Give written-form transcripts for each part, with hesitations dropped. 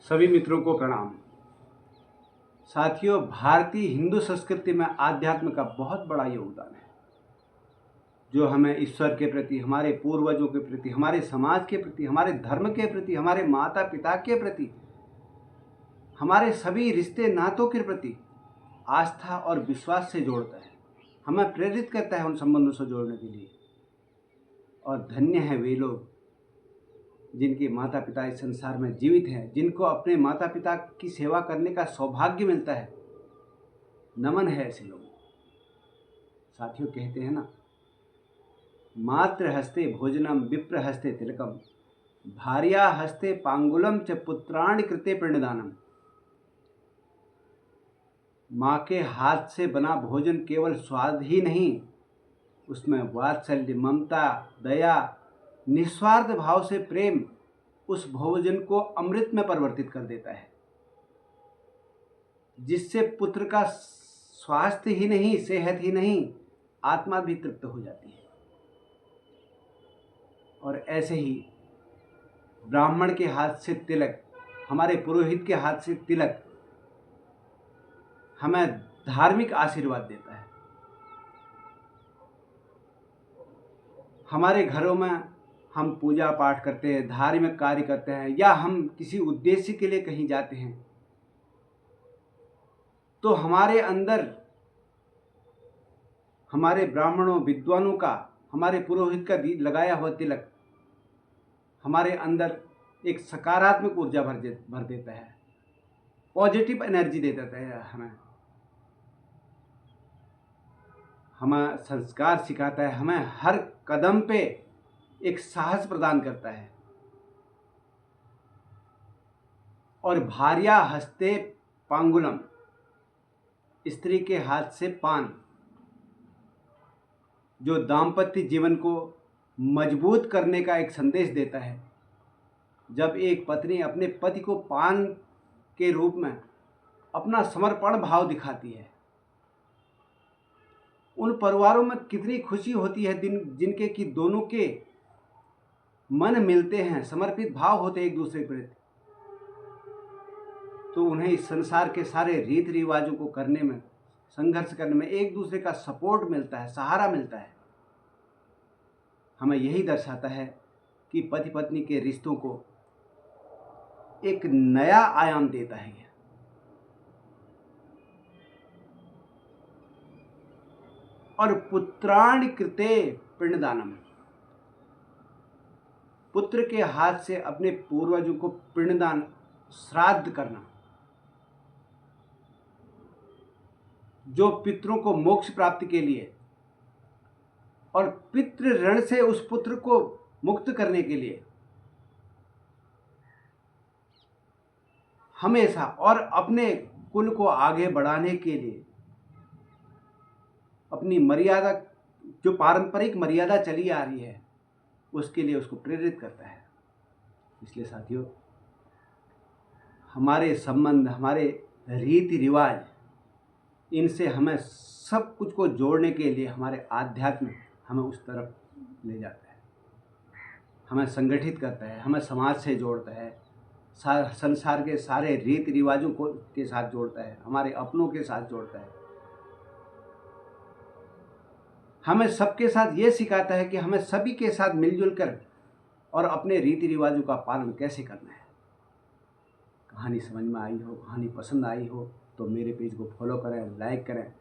सभी मित्रों को प्रणाम। साथियों, भारतीय हिंदू संस्कृति में आध्यात्म का बहुत बड़ा योगदान है, जो हमें ईश्वर के प्रति, हमारे पूर्वजों के प्रति, हमारे समाज के प्रति, हमारे धर्म के प्रति, हमारे माता पिता के प्रति, हमारे सभी रिश्ते नातों के प्रति आस्था और विश्वास से जोड़ता है, हमें प्रेरित करता है उन संबंधों से जोड़ने के लिए। और धन्य है वे लोग जिनके माता पिता इस संसार में जीवित हैं, जिनको अपने माता पिता की सेवा करने का सौभाग्य मिलता है। नमन है ऐसे लोगों को। साथियों, कहते हैं ना, मातृ हस्ते भोजनम विप्र हस्ते तिलकम, भार्या हस्ते पांगुलम च पुत्राणि कृते पिंडदानम। माँ के हाथ से बना भोजन केवल स्वाद ही नहीं, उसमें वात्सल्य, ममता, दया, निस्वार्थ भाव से प्रेम उस भोजन को अमृत में परिवर्तित कर देता है, जिससे पुत्र का स्वास्थ्य ही नहीं, सेहत ही नहीं, आत्मा भी तृप्त हो जाती है। और ऐसे ही ब्राह्मण के हाथ से तिलक, हमारे पुरोहित के हाथ से तिलक हमें धार्मिक आशीर्वाद देता है। हमारे घरों में हम पूजा पाठ करते हैं, धार्मिक कार्य करते हैं, या हम किसी उद्देश्य के लिए कहीं जाते हैं, तो हमारे अंदर हमारे ब्राह्मणों, विद्वानों का, हमारे पुरोहित का लगाया हुआ तिलक हमारे अंदर एक सकारात्मक ऊर्जा भर देता है, पॉजिटिव एनर्जी दे देता है। हमें संस्कार सिखाता है, हमें हर कदम पे एक साहस प्रदान करता है। और भार्या हस्ते पांगुलम, स्त्री के हाथ से पान, जो दाम्पत्य जीवन को मजबूत करने का एक संदेश देता है। जब एक पत्नी अपने पति को पान के रूप में अपना समर्पण भाव दिखाती है, उन परिवारों में कितनी खुशी होती है जिनके कि दोनों के मन मिलते हैं, समर्पित भाव होते हैं एक दूसरे के प्रति। तो उन्हें इस संसार के सारे रीति रिवाजों को करने में, संघर्ष करने में एक दूसरे का सपोर्ट मिलता है, सहारा मिलता है। हमें यही दर्शाता है कि पति पत्नी के रिश्तों को एक नया आयाम देता है। और पुत्राणि कृते पिंडदानम, पुत्र के हाथ से अपने पूर्वजों को पिंडदान, श्राद्ध करना, जो पितरों को मोक्ष प्राप्ति के लिए और पितृ ऋण से उस पुत्र को मुक्त करने के लिए हमेशा, और अपने कुल को आगे बढ़ाने के लिए अपनी मर्यादा, जो पारंपरिक मर्यादा चली आ रही है, उसके लिए उसको प्रेरित करता है। इसलिए साथियों, हमारे संबंध, हमारे रीति रिवाज, इनसे हमें सब कुछ को जोड़ने के लिए हमारे आध्यात्म हमें उस तरफ ले जाता है, हमें संगठित करता है, हमें समाज से जोड़ता है, संसार के सारे रीति रिवाजों को के साथ जोड़ता है, हमारे अपनों के साथ जोड़ता है। हमें सबके साथ ये सिखाता है कि हमें सभी के साथ मिलजुल कर और अपने रीति रिवाजों का पालन कैसे करना है। कहानी समझ में आई हो, कहानी पसंद आई हो, तो मेरे पेज को फॉलो करें, लाइक करें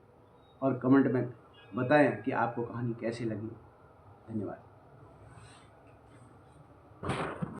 और कमेंट में बताएं कि आपको कहानी कैसी लगी। धन्यवाद।